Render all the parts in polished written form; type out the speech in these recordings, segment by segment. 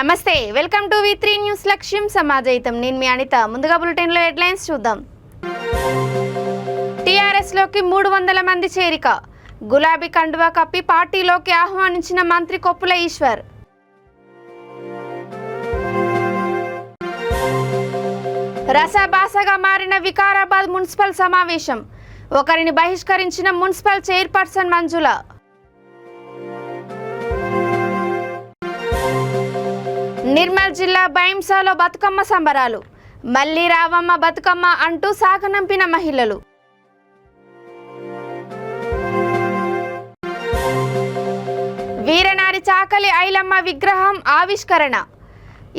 నమస్తే, welcome to V3 news. లక్ష్యం సమాజయితం. నేను మీ అనిత. ముందుగా బులెటిన్ లో హెడ్లైన్స్ చూద్దాం. టీఆర్ఎస్ లోకి 300 మంది చేరిక. గులాబీ కండువా కప్పి పార్టీలోకి ఆహ్వానించిన మంత్రి కొప్పుల ఈశ్వర్. రసాభాసగా మారిన వికారాబాద్ మున్సిపల్ సమావేశం. ఒకరిని బహిష్కరించిన మున్సిపల్ చైర్పర్సన్ మంజుల. నిర్మల్ జిల్లా బైంసాలో బతుకమ్మ సంబరాలు. మళ్లీ రావమ్మ బతుకమ్మ అంటూ సాగనంపిన మహిళలు. వీరనారి చాకలి ఐలమ్మ విగ్రహం ఆవిష్కరణ.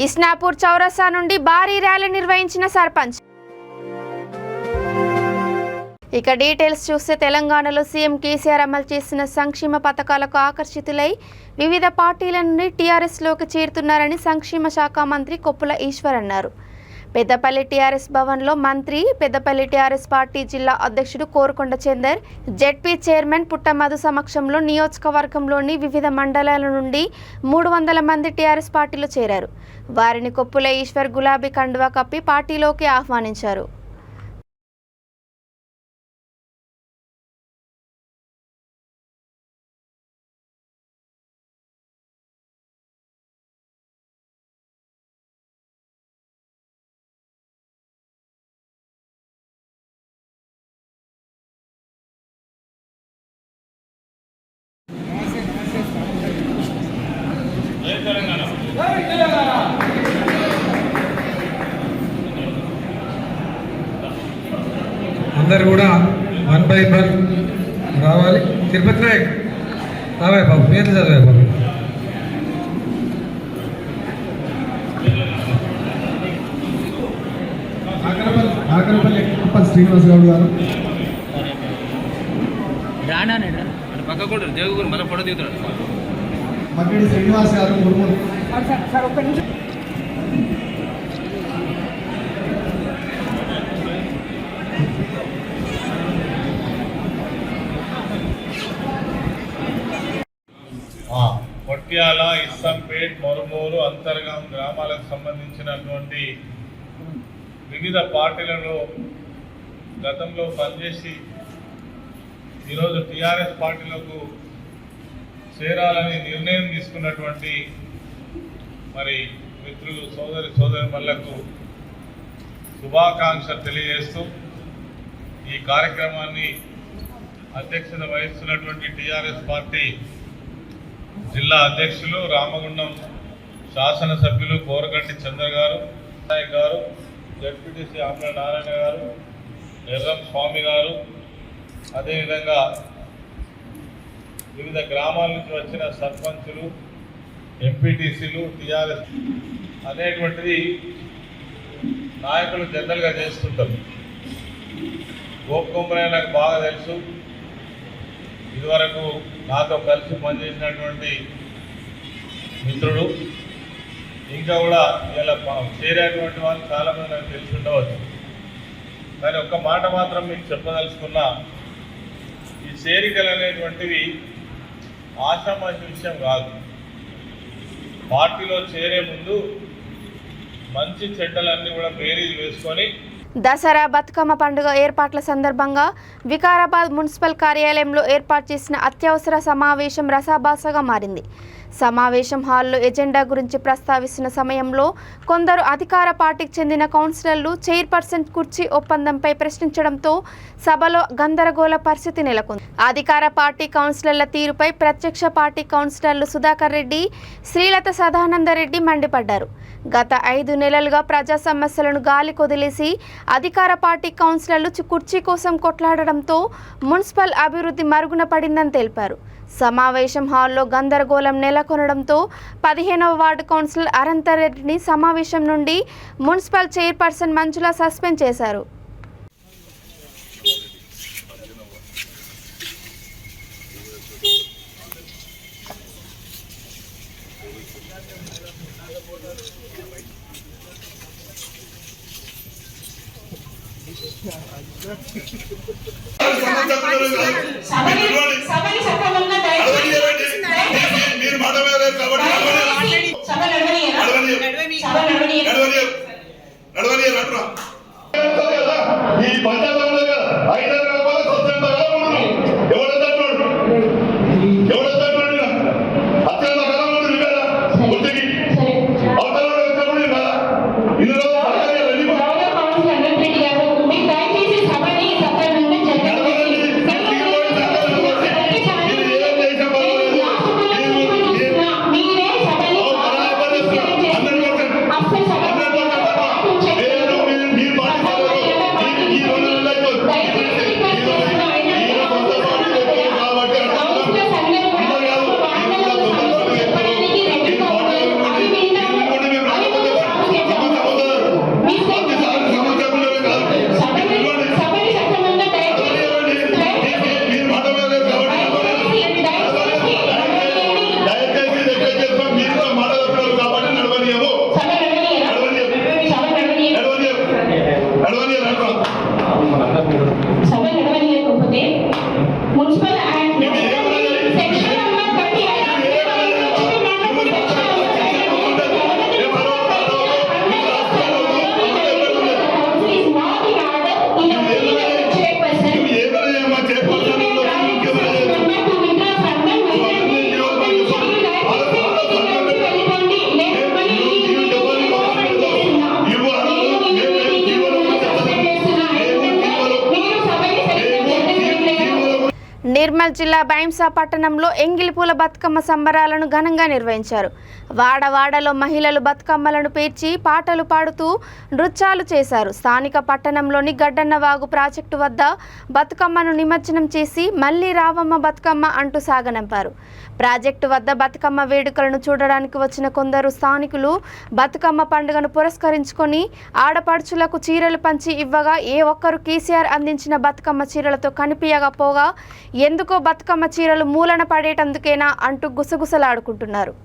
ఇస్నాపూర్ చౌరస్తా నుండి భారీ ర్యాలీ నిర్వహించిన సర్పంచ్. ఇక డీటెయిల్స్ చూస్తే తెలంగాణలో సీఎం కేసీఆర్ అమలు చేసిన సంక్షేమ పథకాలకు ఆకర్షితులై వివిధ పార్టీల నుండి టీఆర్ఎస్లోకి చేరుతున్నారని సంక్షేమ శాఖ మంత్రి కొప్పుల ఈశ్వర్ అన్నారు. పెద్దపల్లి టీఆర్ఎస్ భవన్లో మంత్రి పెద్దపల్లి టీఆర్ఎస్ పార్టీ జిల్లా అధ్యక్షుడు కోరుకొండ చందర్, జెడ్పీ చైర్మన్ పుట్టమధు సమక్షంలో నియోజకవర్గంలోని వివిధ మండలాల నుండి 300 మంది టీఆర్ఎస్ పార్టీలో చేరారు. వారిని కొప్పుల ఈశ్వర్ గులాబీ కండువా కప్పి పార్టీలోకి ఆహ్వానించారు. అందరు కూడా 1 by 1 రావాలి. తిరుపతి నాయక్ రావాయి బాబు, పేర్లు చదివాయి బాబు. ఆకరపల్లి కుప్పల్ శ్రీనివాస్ గౌడ్ గారు, మర్రెడ్డి శ్రీనివాస్ గారు, మురుమూరు పొట్యాల, ఇస్సంపేట్, మొరుమూరు, అంతర్గాం గ్రామాలకు సంబంధించినటువంటి వివిధ పార్టీలలో గతంలో పనిచేసి ఈరోజు టీఆర్ఎస్ పార్టీలకు చేరాలని నిర్ణయం తీసుకున్నటువంటి మరి మిత్రులు సోదరిమణులకు శుభాకాంక్షలు తెలియజేస్తూ ఈ కార్యక్రమాన్ని అధ్యక్షత వహిస్తున్నటువంటి టీఆర్ఎస్ పార్టీ జిల్లా అధ్యక్షులు రామగుండం శాసనసభ్యులు కోరగంటి చంద్ర గారు, నాయక్ గారు, జడ్పీటీసీ ఆమ్ల నారాయణ గారు, ఎర్రం స్వామి గారు, అదేవిధంగా వివిధ గ్రామాల నుంచి వచ్చిన సర్పంచులు, ఎంపీటీసీలు, టీఆర్ఎస్ అనేటువంటిది నాయకులు జనరల్గా చేస్తుంటారు. గోపకుమరే నాకు బాగా తెలుసు. ఇదివరకు నాతో కలిసి పనిచేసినటువంటి మిత్రుడు. ఇంకా కూడా ఇలా చేరేటువంటి వాళ్ళు చాలామంది నాకు తెలిసి ఉండవచ్చు. కానీ ఒక్క మాట మాత్రం మీకు చెప్పదలుచుకున్నా, ఈ చేరికలు అనేటువంటివి ఆషామాషి విషయం కాదు. పార్టీలో చేరే ముందు మంచి చెడ్డలన్నీ కూడా బేరీజ్ వేసుకొని దసరా బతుకమ్మ పండుగ ఏర్పాట్ల సందర్భంగా వికారాబాద్ మున్సిపల్ కార్యాలయంలో ఏర్పాటు చేసిన అత్యవసర సమావేశం రసాభాసగా మారింది. సమావేశం హాల్లో ఎజెండా గురించి ప్రస్తావిస్తున్న సమయంలో కొందరు అధికార పార్టీకి చెందిన కౌన్సిలర్లు చైర్పర్సన్ కుర్చీ ఒప్పందంపై ప్రశ్నించడంతో సభలో గందరగోళ పరిస్థితి నెలకొంది. అధికార పార్టీ కౌన్సిలర్ల తీరుపై ప్రత్యక్ష పార్టీ కౌన్సిలర్లు సుధాకర్ రెడ్డి, శ్రీలత సదానందరెడ్డి మండిపడ్డారు. గత 5 నెలలుగా ప్రజా సమస్యలను గాలి కొదిలేసి అధికార పార్టీ కౌన్సిలర్లు కుర్చీ కోసం కొట్లాడడంతో మున్సిపల్ అభివృద్ధి మరుగున పడిందని తెలిపారు. సమావేశం హాల్లో గందరగోళం నెలకొనడంతో 15వ వార్డు కౌన్సిలర్ అనంతరెడ్డిని సమావేశం నుండి మున్సిపల్ చైర్పర్సన్ మంజుల సస్పెండ్ చేశారు. మీరు మాట నడవని నడరా ఈ పంచాయతీ 5,000 రూపాయలు స్వచ్ఛంద ఎవడో అత్యంత కదా ఒత్తిడి అవతల వచ్చినప్పుడు కదా ఇందులో నిర్మల్ జిల్లా బైంసా పట్టణంలో ఎంగిలిపూల బతుకమ్మ సంబరాలను ఘనంగా నిర్వహించారు. వాడవాడలో మహిళలు బతుకమ్మలను పేర్చి పాటలు పాడుతూ నృత్యాలు చేశారు. స్థానిక పట్టణంలోని గడ్డన్నవాగు ప్రాజెక్టు వద్ద బతుకమ్మను నిమజ్జనం చేసి మళ్లీ రావమ్మ బతుకమ్మ అంటూ సాగనంపారు. ప్రాజెక్టు వద్ద బతుకమ్మ వేడుకలను చూడడానికి వచ్చిన కొందరు స్థానికులు బతుకమ్మ పండుగను పురస్కరించుకొని ఆడపడుచులకు చీరలు పంచి ఇవ్వగా ఏ ఒక్కరు కేసీఆర్ అందించిన బతుకమ్మ చీరలతో కనిపించకపోగా ఎందుకో బతుకమ్మ చీరలు మూలన పడేటందుకేనా అంటూ గుసగుసలాడుకుంటున్నారు.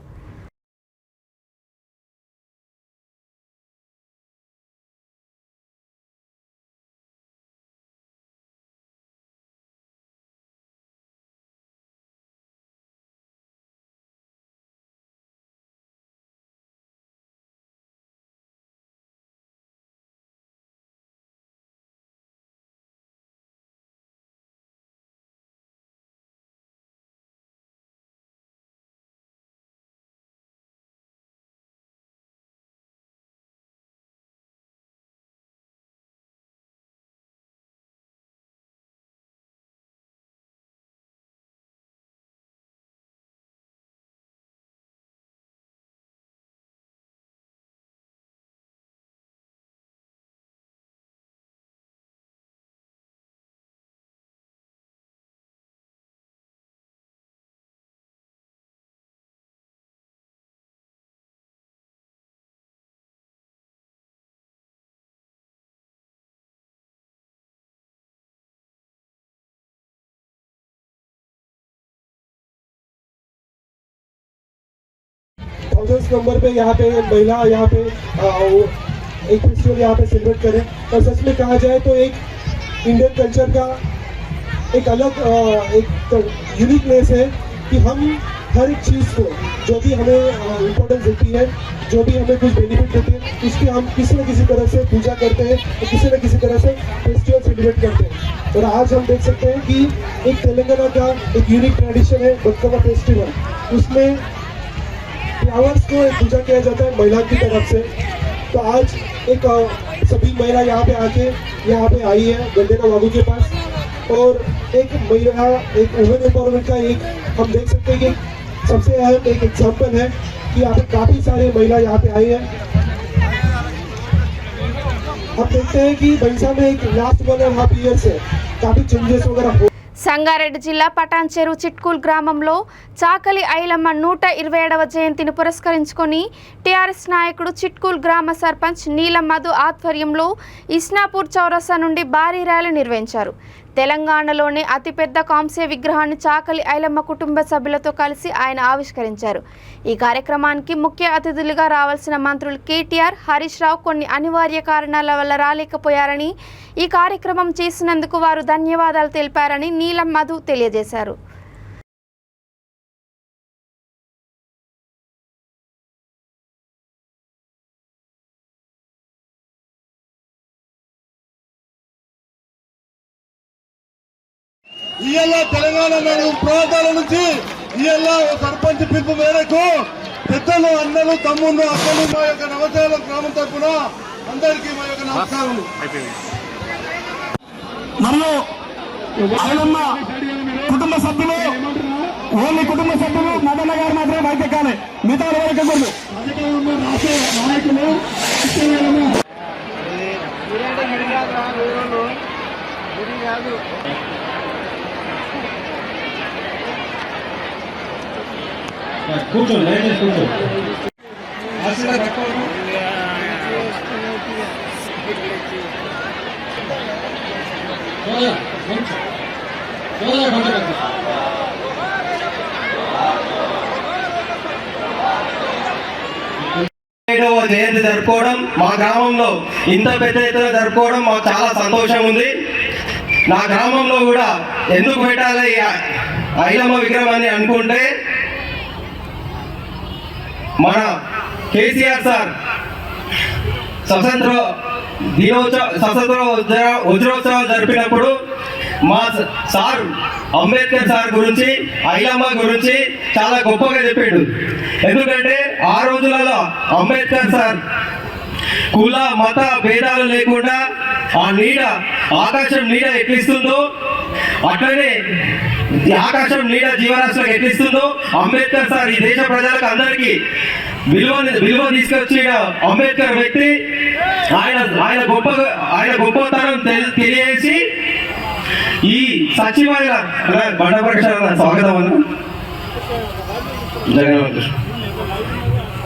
थाउजेंड्स नंबर पे यहाँ पे महिला यहाँ पे एक फेस्टिवल यहाँ पे सेलिब्रेट करें। और सच में कहा जाए तो एक इंडियन कल्चर का एक अलग एक यूनिकनेस है कि हम हर एक चीज़ को जो भी हमें इम्पोर्टेंस देती है, जो भी हमें कुछ बेनिफिट देती है, उसकी हम किसी न किसी तरह से पूजा करते हैं और किसी न किसी तरह से फेस्टिवल सेलिब्रेट करते हैं। और आज हम देख सकते हैं कि एक तेलंगाना का एक यूनिक ट्रेडिशन है बतकमा फेस्टिवल, उसमें फ्लावर्स को पूजा किया जाता है महिला की तरफ से। तो आज एक सभी महिला यहाँ पे आके यहाँ पे आई है गंडेना वागू के पास, और एक महिला एक वुमेन एम्पावरमेंट का एक हम देख सकते हैं कि सबसे अहम एक एग्जाम्पल है कि यहाँ पे काफ़ी सारे महिला यहाँ पे आई हैं। हम देखते हैं कि बैंसा में एक लास्ट 1.5 years से काफ़ी चेंजेस वगैरह हो। సంగారెడ్డి జిల్లా పటాన్ చెరువు చిట్కూల్ గ్రామంలో చాకలి ఐలమ్మ 127వ జయంతిని పురస్కరించుకొని టీఆర్ఎస్ నాయకుడు చిట్కూల్ గ్రామ సర్పంచ్ నీలం మధు ఆధ్వర్యంలో ఇస్నాపూర్ చౌరస్తా నుండి భారీ ర్యాలీ నిర్వహించారు. తెలంగాణలోని అతిపెద్ద కాంస్య విగ్రహాన్ని చాకలి ఐలమ్మ కుటుంబ సభ్యులతో కలిసి ఆయన ఆవిష్కరించారు. ఈ కార్యక్రమానికి ముఖ్య అతిథులుగా రావాల్సిన మంత్రులు కేటీఆర్, హరీష్ రావు కొన్ని అనివార్య కారణాల వల్ల రాలేకపోయారని, ఈ కార్యక్రమం చేసినందుకు వారు ధన్యవాదాలు తెలిపారని నీలం మధు తెలియజేశారు. ఇవాళ తెలంగాణ ప్రాంతాల నుంచి ఇవాళ సర్పంచ్ పిలుపు మేరకు పెద్దలు, అన్నలు, తమ్ముళ్ళు, అక్కలు మా యొక్క నవచారం గ్రామం తరఫున అందరికీ మా యొక్క నమస్కారం. మరియు ఆయనమ్మ కుటుంబ సభ్యులు, ఓన్లీ కుటుంబ సభ్యులు మదన్న గారు మాత్రమే బయటెక్కాలి, మిగతా వరకూడదు. నాయకులు కూర్చోండి, కూర్చోండి. జయంతి జరుపుకోవడం, మా గ్రామంలో ఇంత పెద్ద ఎత్తున జరుపుకోవడం మాకు చాలా సంతోషం ఉంది. నా గ్రామంలో కూడా ఎందుకు పెట్టాలి ఐలమ్మ విగ్రహం అని అనుకుంటే, మన కేసీఆర్ సార్ స్వతంత్ర వజ్రోత్సవాలు జరిపినప్పుడు మా సార్ అంబేద్కర్ సార్ గురించి, ఐలమ్మ గురించి చాలా గొప్పగా చెప్పాడు. ఎందుకంటే ఆ రోజులలో అంబేద్కర్ సార్ కుల మత భేదాలు లేకుండా ఆ నీడ, ఆకాశం నీడ ఎట్లిస్తుందో అట్లనే ఆకాశం నీడ జీవరాశులకు ఎట్లిస్తుందో అంబేద్కర్ సార్ ఈ దేశ ప్రజలకు అందరికీ విలువ తీసుకొచ్చిన అంబేద్కర్ వ్యక్తి. ఆయన గొప్పతనం తెలియజేసి ఈ సచివాలయ బండపక్షాల స్వాగతం అన్న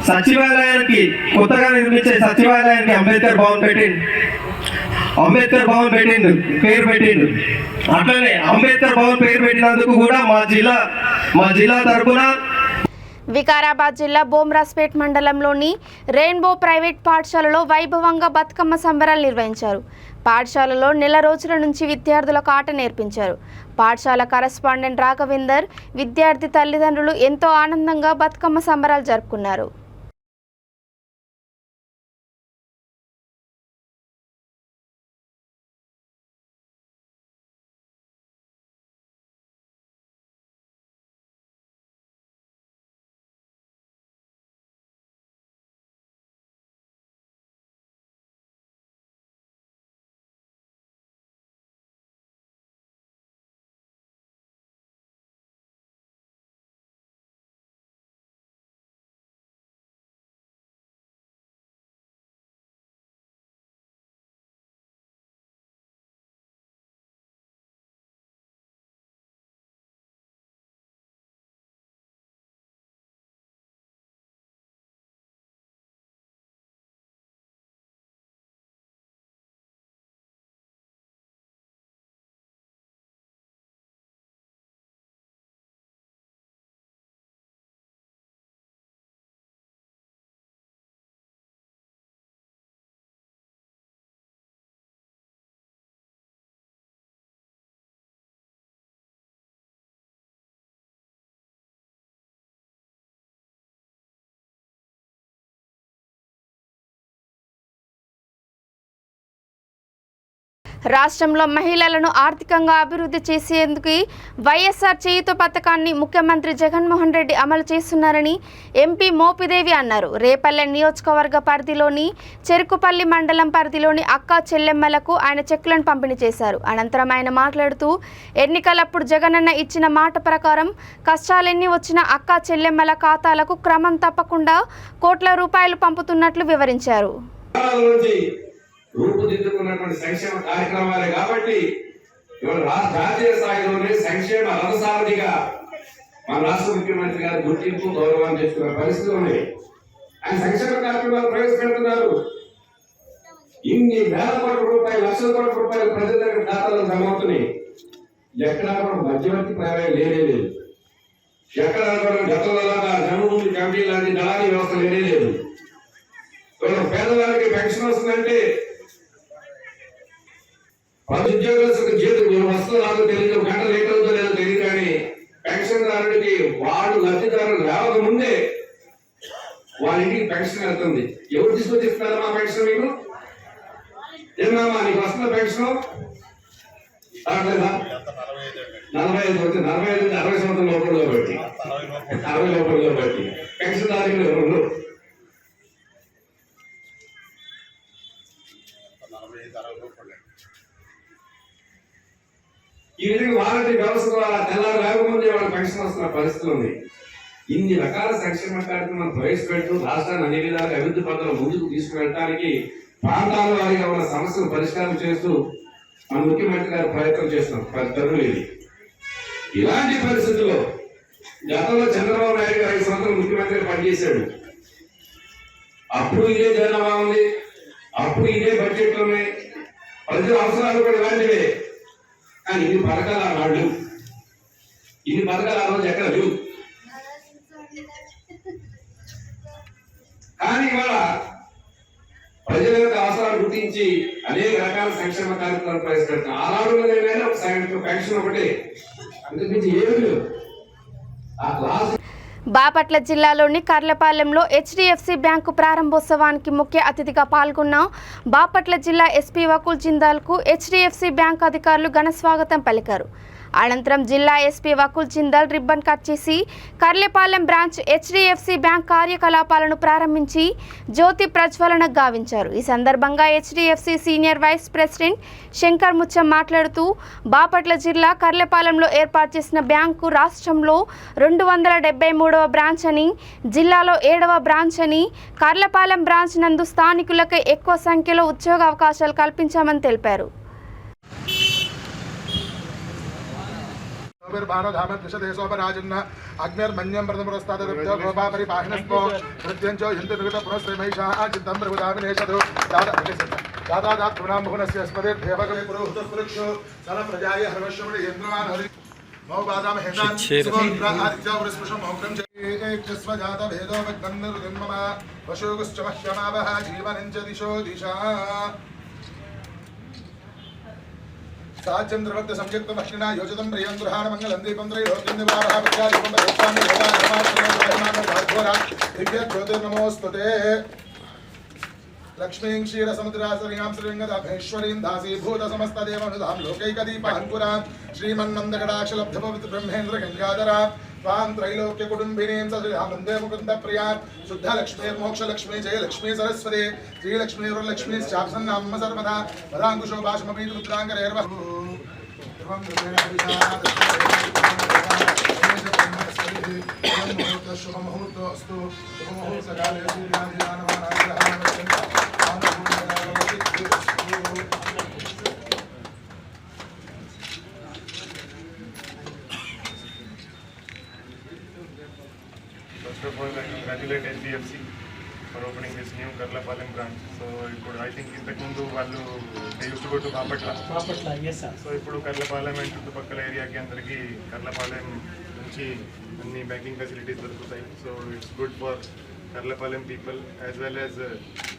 సచివాలయానికి, కొత్తగా నిర్మించే సచివాలయానికి అంబేద్కర్ భవన్ పెట్టిండు, పేరు పెట్టిండు. అట్లనే అంబేద్కర్ భవన్ పేరు పెట్టినందుకు కూడా మా జిల్లా తరఫున వికారాబాద్ జిల్లా బోమ్రాస్పేట్ మండలంలోని రెయిన్బో ప్రైవేట్ పాఠశాలలో వైభవంగా బతుకమ్మ సంబరాలు నిర్వహించారు. పాఠశాలలో నెల రోజుల నుంచి విద్యార్థులకు ఆట నేర్పించారు. పాఠశాల కరస్పాండెంట్ రాఘవేందర్, విద్యార్థి తల్లిదండ్రులు ఎంతో ఆనందంగా బతుకమ్మ సంబరాలు జరుపుకున్నారు. రాష్ట్రంలో మహిళలను ఆర్థికంగా అభివృద్ధి చేసేందుకు వైఎస్ఆర్ చేయూత పథకాన్ని ముఖ్యమంత్రి జగన్మోహన్ రెడ్డి అమలు చేస్తున్నారని ఎంపీ మోపిదేవి అన్నారు. రేపల్లె నియోజకవర్గ పరిధిలోని చెరుకుపల్లి మండలం పరిధిలోని అక్క చెల్లెమ్మలకు ఆయన చెక్కులను పంపిణీ చేశారు. అనంతరం ఆయన మాట్లాడుతూ ఎన్నికలప్పుడు జగనన్న ఇచ్చిన మాట ప్రకారం కష్టాలెన్ని వచ్చిన అక్క చెల్లెమ్మల ఖాతాలకు క్రమం తప్పకుండా కోట్ల రూపాయలు పంపుతున్నట్లు వివరించారు. రూపుదిద్దుకున్నటువంటి సంక్షేమ కార్యక్రమాలే కాబట్టి ఇవాళ జాతీయ స్థాయిలోనే సంక్షేమ రథసారథిగా మన రాష్ట్ర ముఖ్యమంత్రి గారు గుర్తింపు, గౌరవాన్ని తెచ్చుకునే పరిస్థితి ఉంది. ఆయన సంక్షేమ కార్యక్రమాలు ప్రవేశపెడుతున్నారు. ఇన్ని వేల కోట్ల రూపాయలు, లక్షల కోట్ల రూపాయలు ప్రజల దగ్గర ఖాతాలో జమ అవుతున్నాయి. ఎక్కడా కూడా మధ్యవర్తి ప్రయాణం లేదు. ఎక్కడ కూడా గతంలోలాగా జన్మభూమి కమిటీ లాంటి దళారీ వ్యవస్థ లేదు. పేదవారికి పెన్షన్ వస్తుందంటే పది ఉద్యోగస్తులకు జీతం వస్తుందో నాకు తెలియదు, గంట లేట్ అవుతుందో లేదో తెలియదు, కానీ పెన్షన్దారుడికి వాడు లబ్ధిదారులు రావక ముందే వాళ్ళ ఇంటికి పెన్షన్ వెళ్తుంది. ఎవరు తీసుకొచ్చి ఇస్తున్నారమ్మా పెన్షన్? మీకు ఏమమ్మా నీకు వస్తున్న పెన్షన్? రావట్లేదా? 45 వచ్చి 45 నుంచి 60 సంవత్సరం లోపల బట్టి 60 లోపల బట్టి పెన్షన్దారులు ఎవరు? ఈ విధంగా వాలంటీర్ వ్యవస్థ ద్వారా తెల్లారు లేకముందే వాళ్ళకి పెన్షన్ వస్తున్న పరిస్థితి ఉంది. ఇన్ని రకాల సంక్షేమ కార్యక్రమాలు ప్రవేశపెడుతూ రాష్ట్రాన్ని అన్ని విధాలుగా అభివృద్ధి పథంలో ముందుకు తీసుకువెళ్ళడానికి ప్రాంతాల వారీగా ఉన్న సమస్యలు పరిష్కారం చేస్తూ మన ముఖ్యమంత్రి గారు ప్రయత్నం చేస్తున్నాం. తరుణం ఇది. ఇలాంటి పరిస్థితుల్లో గతంలో చంద్రబాబు నాయుడు గారు 5 సంవత్సరాలు ముఖ్యమంత్రిగా పనిచేశాడు. అప్పుడు ఇదే జనాభా ఉంది, అప్పుడు ఇదే బడ్జెట్లు ఉన్నాయి, ప్రజల అవసరాలు కూడా ఇలాంటివే. కానీ ఇన్ని పథకాలు ఆనాడు, ఇన్ని పథకాలు ఆ రోజు ఎక్కడ లేవు. కానీ ఇవాళ ప్రజల యొక్క అవసరాలు గుర్తించి అనేక రకాల సంక్షేమ కార్యక్రమాలు ప్రవేశపెడతాం. ఆనాడు ఒక పెన్షన్ ఒకటే, అంతకుమించి ఏమీ లేవు. ఆ క్లాస్ బాపట్ల జిల్లాలోని కర్లపాలెంలో హెచ్డిఎఫ్సి బ్యాంకు ప్రారంభోత్సవానికి ముఖ్య అతిథిగా పాల్గొన్న బాపట్ల జిల్లా ఎస్పీ వకుల్ జిందాల్కు హెచ్డిఎఫ్సి బ్యాంకు అధికారులు ఘన స్వాగతం పలికారు. అనంతరం జిల్లా SP Vakul Jindal ribbon cut చేసి కర్లపాలెం బ్రాంచ్ హెచ్డిఎఫ్సి బ్యాంక్ కార్యకలాపాలను ప్రారంభించి జ్యోతి ప్రజ్వలన గావించారు. ఈ సందర్భంగా HDFC senior vice president Shankar Mucham మాట్లాడుతూ బాపట్ల జిల్లా కర్లపాలెంలో ఏర్పాటు చేసిన బ్యాంకు రాష్ట్రంలో 273వ బ్రాంచ్ అని, జిల్లాలో 7వ బ్రాంచ్ అని, కర్లపాలెం బ్రాంచ్ నందు స్థానికులకు ఎక్కువ సంఖ్యలో ఉద్యోగ అవకాశాలు కల్పించామని తెలిపారు. भारतधामद्विषदेशोपराजन्न अग्निर्मन्यं प्रथमपुरस्तादरुब्धो गोपापरिपाहिनस्पो मृत्युञ्चो हिन्दुनिगतपुरस्त्रमैषाः चित्तं प्रभुदामिनेशतु दादादात्मनां भुवनस्य स्मृतिर्देवकवे पुरोहितस्पृक्षो सनप्रजाय हर्वश्वमणि यन्द्रवान् हरि मौ बादामहेतान् सुमोद्रादित्यावृस्पृशं मौक्रं चेक्स्वजातभेदो वग्बन्धुर्जन्मम पशुगुश्च मह्यमावः जीवनं च दिशो दिशा साज्यं द्रवत्य संयुक्त मक्षिणा योजितं प्रियं गृहाण मंगलं दीपं त्रैलोक्यं निवारः विद्यादीपं प्रदक्षामि भगवान् दिव्य ज्योतिर्नमोस्तुते लक्ष्मीं क्षीरसमुद्रासरियां श्रीरङ्गदाभेश्वरीं दासीभूत समस्तदेवनुधां लोकैकदीपाङ्कुरां श्रीमन्मन्दकटाक्षलब्धपवित्र ब्रह्मेन्द्र गङ्गाधरां त्वां त्रैलोक्यकुटुम्बिनीं सदृशां वन्दे मुकुन्दप्रियां शुद्धलक्ष्मीर्मोक्षलक्ष्मी जयलक्ष्मी सरस्वती श्रीलक्ष्मीर्लक्ष्मीश्चाप्सन्नाम सर्वदा वराङ्कुशो भाषमपीत रुद्राङ्गरेर्वः शुभमुहूर्तोऽस्तु शुभमुहूर्तकाले First of all, I congratulate HDFC for opening this new Karlapalem branch. So, I think ఇంతకుముందు వాళ్ళు they used to go to Bapatla. Yes sir. So, ఇప్పుడు Karlapalem and చుట్టుపక్కల ఏరియాకి అందరికీ Karlapalem నుంచి అన్ని బ్యాంకింగ్ ఫెసిలిటీస్ దొరుకుతాయి. So, it's good for Karlapalem people as well as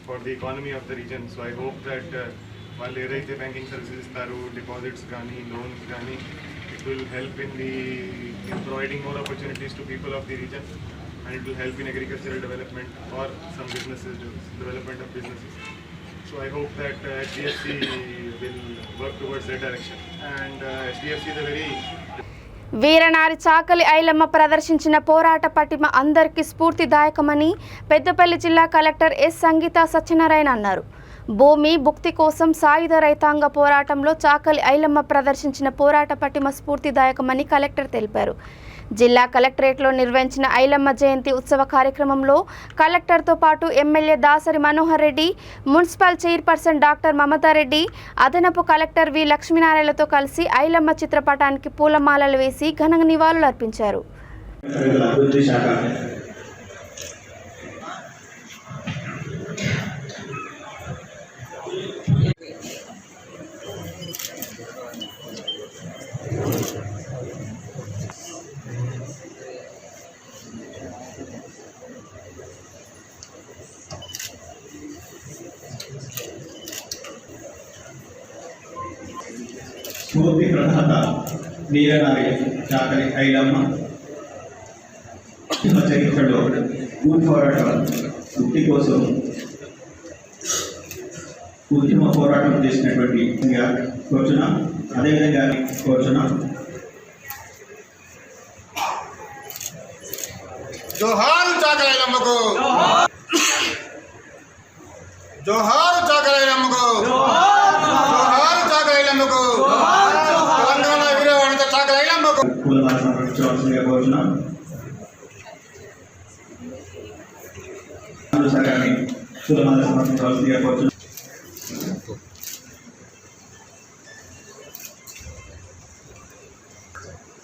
for the economy of the region. So, I hope that వాళ్ళు ఏదైతే banking services ఇస్తారు, డిపాజిట్స్ కానీ, లోన్స్ కానీ, it will help in providing more opportunities to people of the region. And it will help in agricultural development or some businesses, development of businesses. So I hope that HDFC will work towards that direction. And HDFC is a very వీరనారి చాకలి ఐలమ్మ ప్రదర్శించిన పోరాట పటిమ అందరికీ స్ఫూర్తిదాయకమని పెద్దపల్లి జిల్లా collector S సంగీత సత్యనారాయణ అన్నారు. భూమి భుక్తి కోసం సాయుధ రైతాంగ పోరాటంలో చాకలి ఐలమ్మ ప్రదర్శించిన పోరాట పటిమ స్ఫూర్తిదాయకమని కలెక్టర్ తెలిపారు. జిల్లా కలెక్టరేట్లో నిర్వహించిన ఐలమ్మ జయంతి ఉత్సవ కార్యక్రమంలో కలెక్టర్తో పాటు MLA Dasari Manohar Reddy, municipal chairperson doctor Mamata Reddy, అదనపు కలెక్టర్ వి లక్ష్మీనారాయణలతో కలిసి ఐలమ్మ చిత్రపటానికి పూలమాలలు వేసి ఘన నివాళులు అర్పించారు. స్ఫూర్తి ప్రధాత వీరనారి చాకలి ఐలమ్మ చరిత్రలో పోరాటం వృత్తి కోసం ఉద్యమ పోరాటం చేసినటువంటి రోజున అదేవిధంగా కోరుచున్నాం. జోహారు చాకలైలమ్మకు, జోహారు చాకలైలమ్మకు, జోహారు చాకలైలమ్మకు, తెలంగాణ వీరవనిత చాకలైలమ్మకు. పూలమాల సమర్పించవలసిందిగా కోరుచున్నాం. సగాన్ని పూలమాల సమర్పించవలసిందిగా కోరుచున్నాం.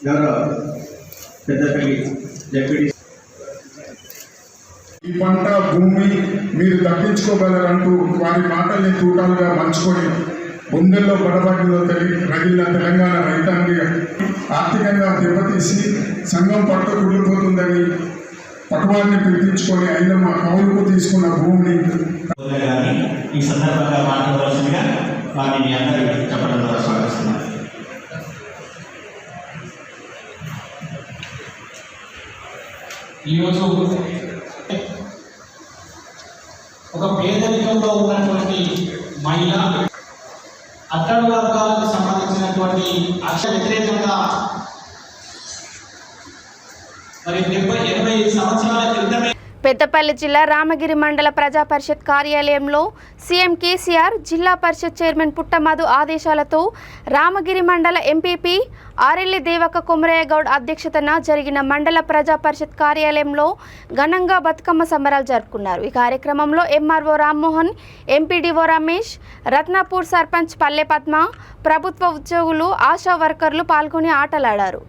గౌరవ పెద్దపల్లి డిప్యూటీ ఈ పంట భూమి మీరు దక్కించుకోగలరంటూ వారి మాటల్ని తూటాలుగా మంచుకొని గుండెల్లో బడబాటిలో రగిలిన తెలంగాణ రైతాంగ ఆర్థికంగా దెబ్బతీసి సంఘం పట్టు కుడిపోతుందని పటువాన్ని పిలిపించుకొని ఐలమ్మ కౌలుకు తీసుకున్న భూమిని ఈ సందర్భంగా మాట్లాడవలసిందిగా వారిని మీ అందరూ చెప్పడం ద్వారా స్వాగతిస్తున్నాను. ఈరోజు ఒక పేదరికంలో ఉన్నటువంటి మహిళ అట్టడు వర్గాలకు సంబంధించినటువంటి అక్షర వ్యతిరేకంగా మరి 80 సంవత్సరాల క్రితమే పెద్దపల్లి జిల్లా రామగిరి మండల ప్రజా పరిషత్ కార్యాలయంలో సీఎం కేసీఆర్ జిల్లా పరిషత్ చైర్మన్ పుట్టమధు ఆదేశాలతో రామగిరి మండల ఎంపీపీ ఆరెల్లి దేవక కుమరయ్య గౌడ్ అధ్యక్షతన జరిగిన మండల ప్రజా పరిషత్ కార్యాలయంలో ఘనంగా బతుకమ్మ సంబరాలు జరుపుకున్నారు. ఈ కార్యక్రమంలో ఎంఆర్ఓ రామ్మోహన్, ఎంపీడీఓ రమేష్, రత్నాపూర్ సర్పంచ్ పల్లె పద్మ, ప్రభుత్వ ఉద్యోగులు, ఆశా వర్కర్లు పాల్గొని ఆటలాడారు.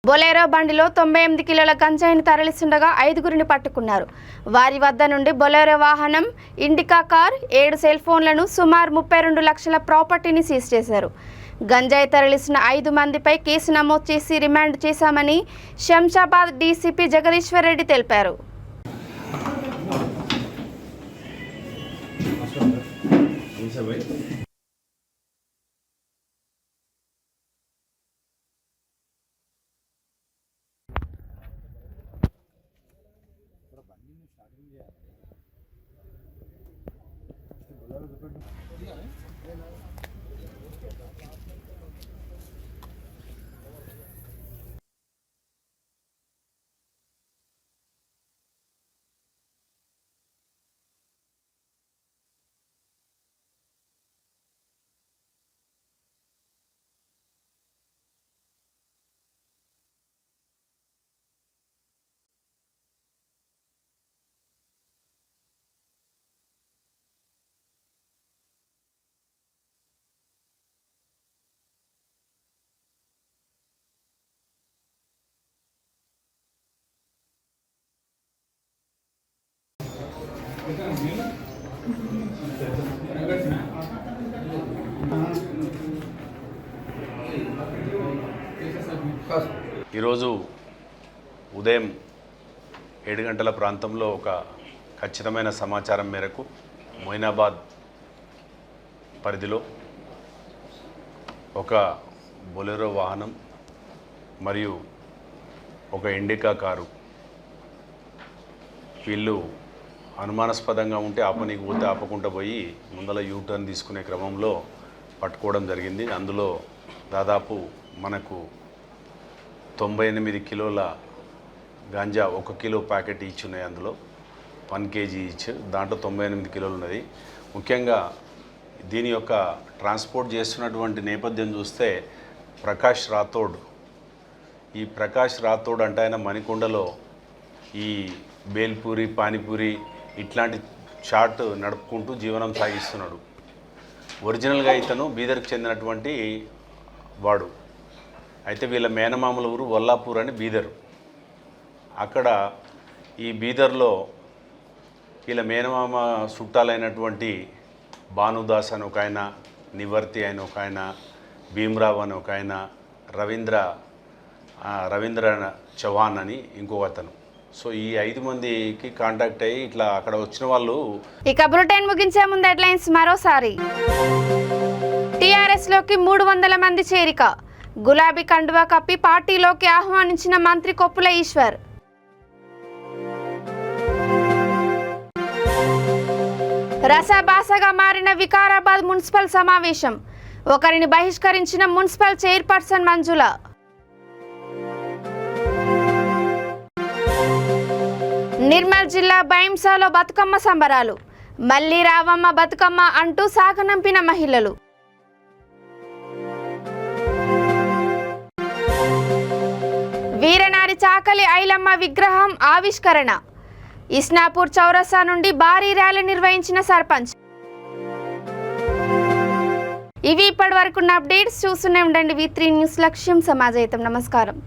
బొలెరో బండిలో 98 కిలోల గంజాయిని తరలిస్తుండగా 5గురిని పట్టుకున్నారు. వారి వద్ద నుండి బొలెరో వాహనం, ఇండికా కార్, 7 సెల్ ఫోన్లను, సుమారు 32 లక్షల ప్రాపర్టీని సీజ్ చేశారు. గంజాయి తరలిస్తున్న 5 మందిపై కేసు నమోదు చేసి రిమాండ్ చేశామని శంషాబాద్ డీసీపీ జగదీశ్వర్ రెడ్డి తెలిపారు. ఈరోజు ఉదయం 7 గంటల ప్రాంతంలో ఒక ఖచ్చితమైన సమాచారం మేరకు మొయినాబాద్ పరిధిలో ఒక బొలెరో వాహనం మరియు ఒక ఇండికా కారు వీళ్ళు అనుమానాస్పదంగా ఉంటే ఆపనీకి పోతే ఆపకుండా పోయి ముందల యూటర్న్ తీసుకునే క్రమంలో పట్టుకోవడం జరిగింది. అందులో దాదాపు మనకు 98 కిలోల గాంజా 1 కిలో ప్యాకెట్ ఈచ్ ఉన్నాయి. అందులో 1 kg ఈచ్, దాంట్లో 98 కిలోలు ఉన్నది. ముఖ్యంగా దీని యొక్క ట్రాన్స్పోర్ట్ చేస్తున్నటువంటి నేపథ్యం చూస్తే ప్రకాష్ రాథోడ్, ఈ ప్రకాష్ రాథోడ్ అంటే ఆయన మణికొండలో ఈ బేల్పూరి, పానీపూరి ఇట్లాంటి చాట్ నడుపుకుంటూ జీవనం సాగిస్తున్నాడు. ఒరిజినల్గా ఇతను బీదర్కి చెందినటువంటి వాడు. అయితే వీళ్ళ మేనమామల ఊరు వల్లాపూర్ అని బీదర్. అక్కడ ఈ బీదర్లో వీళ్ళ మేనమామ చుట్టాలైనటువంటి భానుదాస్ అని ఒక ఆయన, నివర్తి అని ఒక ఆయన, భీమ్రావ్ అని ఒక ఆయన, రవీంద్ర చౌహాన్ అని ఇంకొక అతను. సో ఈ 5 మందికి కాంటాక్ట్ అయ్యి ఇట్లా అక్కడ వచ్చిన వాళ్ళు. ఇక బులెటిన్ ముగించే ముందు హెడ్లైన్స్ మరోసారి. టీఆర్ఎస్ లోకి 300 మంది చేరిక. గులాబీ కండువా కప్పి పార్టీలోకి ఆహ్వానించిన మంత్రి కొప్పుల ఈశ్వర్. రసాభాసగా మారిన వికారాబాద్ మున్సిపల్ సమావేశం. ఒకరిని బహిష్కరించిన మున్సిపల్ చైర్పర్సన్ మంజుల. నిర్మల్ జిల్లా బైంసాలో బతుకమ్మ సంబరాలు. మళ్ళీ రావమ్మ బతుకమ్మ అంటూ సాగనంపిన మహిళలు. వీరనారి చాకలి ఐలమ్మ విగ్రహం ఆవిష్కరణ. ఇస్నాపూర్ చౌరస్తా నుండి భారీ ర్యాలీ నిర్వహించిన సర్పంచ్. ఇవి ఇప్పటి వరకు అప్డేట్స్. చూస్తూనే ఉండండి V3 న్యూస్. లక్ష్యం సమాజహితం. నమస్కారం.